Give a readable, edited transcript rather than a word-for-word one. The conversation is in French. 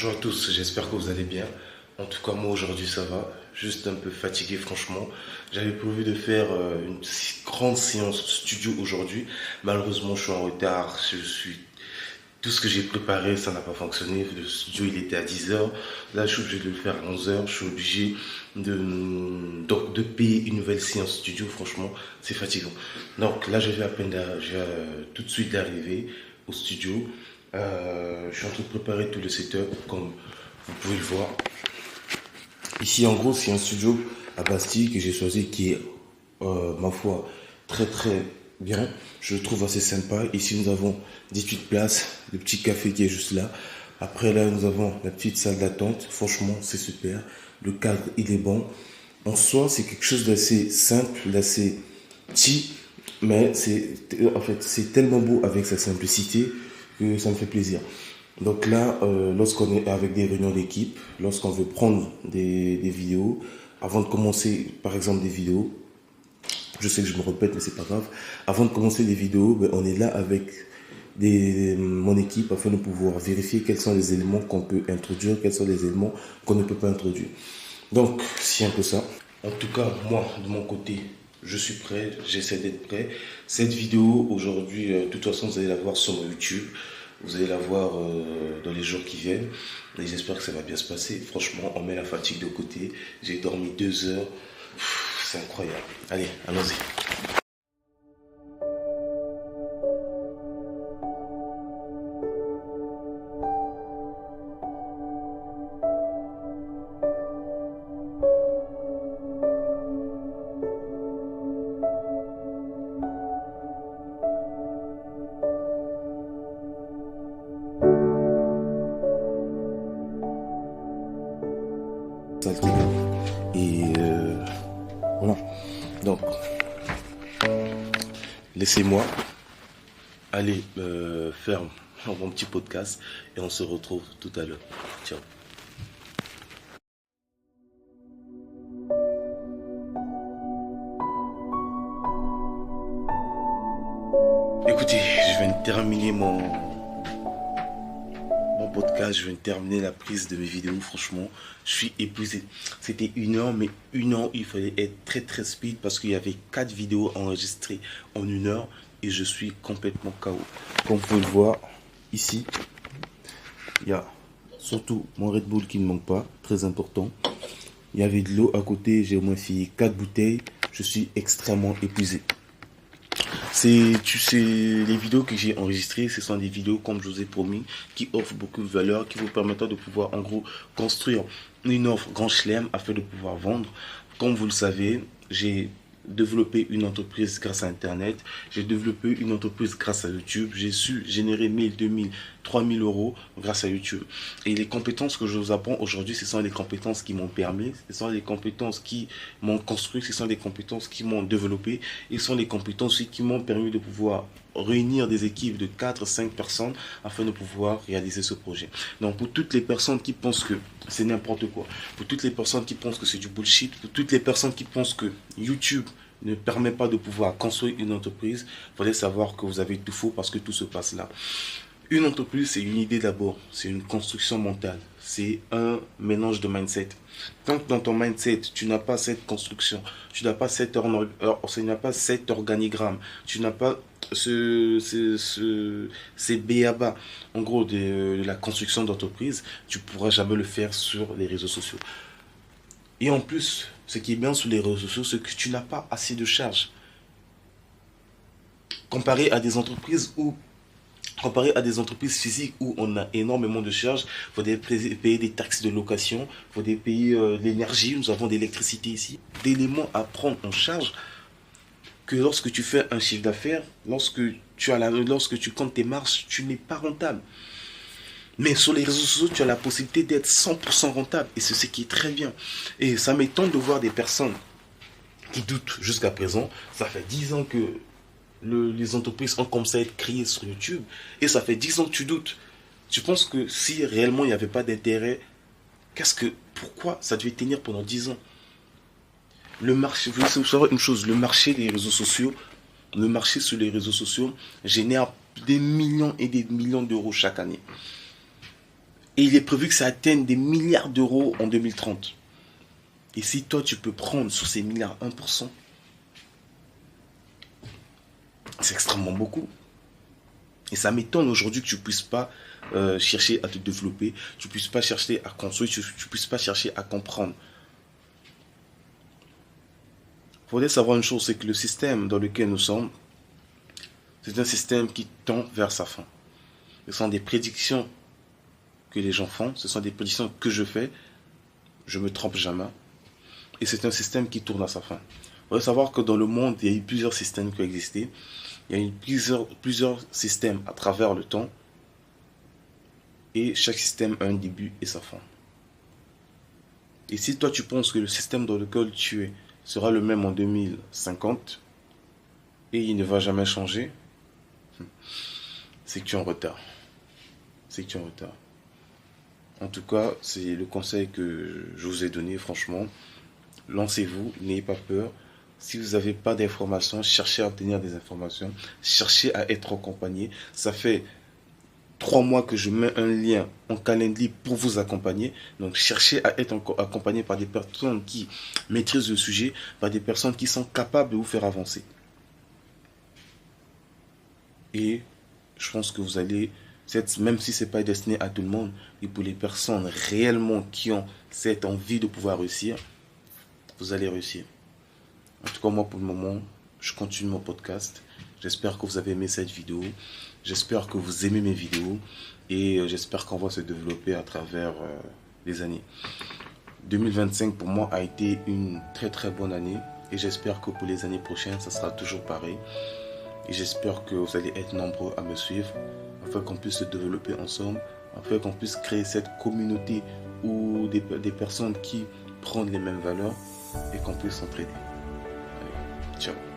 Bonjour à tous, j'espère que vous allez bien. En tout cas, moi aujourd'hui ça va. Juste un peu fatigué, franchement. J'avais prévu de faire une grande séance studio aujourd'hui. Malheureusement, je suis en retard. Tout ce que j'ai préparé, ça n'a pas fonctionné. Le studio, il était à 10 heures. Là, je suis obligé de le faire à 11 heures. Je suis obligé de payer une nouvelle séance studio. Franchement, c'est fatigant. Donc là, je viens tout de suite d'arriver au studio. Je suis en train de préparer tout le setup, comme vous pouvez le voir. Ici, en gros, c'est un studio à Bastille que j'ai choisi qui est, ma foi, très très bien. Je le trouve assez sympa. Ici, nous avons 18 places, le petit café qui est juste là. Après, là, nous avons la petite salle d'attente. Franchement, c'est super. Le cadre, il est bon. En soi, c'est quelque chose d'assez simple, d'assez petit, mais c'est tellement beau avec sa simplicité que ça me fait plaisir. Donc là, lorsqu'on est avec des réunions d'équipe, lorsqu'on veut prendre des vidéos, avant de commencer par exemple des vidéos, je sais que je me répète mais c'est pas grave, avant de commencer les vidéos, ben, on est là avec mon équipe afin de pouvoir vérifier quels sont les éléments qu'on peut introduire, quels sont les éléments qu'on ne peut pas introduire. Donc c'est un peu ça. En tout cas, moi, de mon côté, je suis prêt, j'essaie d'être prêt. Cette vidéo, aujourd'hui, de toute façon, vous allez la voir sur mon YouTube. Vous allez la voir dans les jours qui viennent. Et j'espère que ça va bien se passer. Franchement, on met la fatigue de côté. J'ai dormi 2 heures. C'est incroyable. Allez, allons-y. Et voilà. Donc, laissez-moi aller faire mon petit podcast et on se retrouve tout à l'heure. Ciao. Écoutez, je viens de terminer mon podcast, je viens de terminer la prise de mes vidéos. Franchement, je suis épuisé. C'était 1 heure, mais 1 heure, il fallait être très très speed parce qu'il y avait 4 vidéos enregistrées en 1 heure et je suis complètement KO. Comme vous pouvez le voir ici, il y a surtout mon Red Bull qui ne manque pas, très important. Il y avait de l'eau à côté, j'ai au moins fini 4 bouteilles. Je suis extrêmement épuisé. Les vidéos que j'ai enregistrées, ce sont des vidéos, comme je vous ai promis, qui offrent beaucoup de valeur, qui vous permettent de pouvoir, en gros, construire une offre grand chelem afin de pouvoir vendre. Comme vous le savez, j'ai développé une entreprise grâce à Internet, j'ai développé une entreprise grâce à YouTube, j'ai su générer 1000, 2000, 3000 euros grâce à YouTube. Et les compétences que je vous apprends aujourd'hui, ce sont les compétences qui m'ont permis, ce sont les compétences qui m'ont construit, ce sont les compétences qui m'ont développé, et ce sont les compétences aussi qui m'ont permis de pouvoir réunir des équipes de 4-5 personnes afin de pouvoir réaliser ce projet. Donc pour toutes les personnes qui pensent que c'est n'importe quoi, pour toutes les personnes qui pensent que c'est du bullshit, pour toutes les personnes qui pensent que YouTube ne permet pas de pouvoir construire une entreprise, il fallait savoir que vous avez tout faux parce que tout se passe là. Une entreprise, c'est une idée d'abord, c'est une construction mentale, c'est un mélange de mindset. Tant que dans ton mindset, tu n'as pas cette construction, tu n'as pas cet organigramme, tu n'as pas ces b.a.-ba, en gros, de la construction d'entreprise, tu ne pourras jamais le faire sur les réseaux sociaux. Et en plus, ce qui est bien sur les réseaux sociaux, c'est que tu n'as pas assez de charges. Comparé à des entreprises physiques où on a énormément de charges, il faut payer des taxes de location, il faut payer l'énergie, nous avons de l'électricité ici, d'éléments à prendre en charge que lorsque tu fais un chiffre d'affaires, lorsque tu comptes tes marges, tu n'es pas rentable. Mais sur les réseaux sociaux, tu as la possibilité d'être 100% rentable et c'est ce qui est très bien. Et ça m'étonne de voir des personnes qui doutent jusqu'à présent. Ça fait 10 ans que les entreprises ont commencé à être créées sur YouTube et ça fait 10 ans que tu doutes. Tu penses que si réellement il n'y avait pas d'intérêt, pourquoi ça devait tenir pendant 10 ans? Le marché, vous voulez savoir une chose, le marché sur les réseaux sociaux génère des millions et des millions d'euros chaque année. Et il est prévu que ça atteigne des milliards d'euros en 2030. Et si toi, tu peux prendre sur ces milliards 1%, c'est extrêmement beaucoup. Et ça m'étonne aujourd'hui que tu ne puisses pas chercher à te développer, tu ne puisses pas chercher à construire, tu ne puisses pas chercher à comprendre. Il faudrait savoir une chose, c'est que le système dans lequel nous sommes, c'est un système qui tend vers sa fin. Ce sont des prédictions que les gens font, ce sont des prédictions que je fais, je ne me trompe jamais. Et c'est un système qui tourne à sa fin. Il faudrait savoir que dans le monde, il y a eu plusieurs systèmes qui ont existé. Il y a eu plusieurs systèmes à travers le temps. Et chaque système a un début et sa fin. Et si toi tu penses que le système dans lequel tu es sera le même en 2050 et il ne va jamais changer, c'est que tu es en retard. C'est que tu es en retard. En tout cas, c'est le conseil que je vous ai donné, franchement. Lancez-vous, n'ayez pas peur. Si vous n'avez pas d'informations, cherchez à obtenir des informations. Cherchez à être accompagné. Ça fait 3 mois que je mets un lien en calendrier pour vous accompagner. Donc, cherchez à être accompagné par des personnes qui maîtrisent le sujet, par des personnes qui sont capables de vous faire avancer. Et je pense que vous allez, même si ce n'est pas destiné à tout le monde, et pour les personnes réellement qui ont cette envie de pouvoir réussir, vous allez réussir. En tout cas, moi, pour le moment, je continue mon podcast. J'espère que vous avez aimé cette vidéo. J'espère que vous aimez mes vidéos. Et j'espère qu'on va se développer à travers les années. 2025, pour moi, a été une très très bonne année. Et j'espère que pour les années prochaines, ça sera toujours pareil. Et j'espère que vous allez être nombreux à me suivre, afin qu'on puisse se développer ensemble, afin qu'on puisse créer cette communauté où des personnes qui prennent les mêmes valeurs et qu'on puisse s'entraider. Allez, ciao.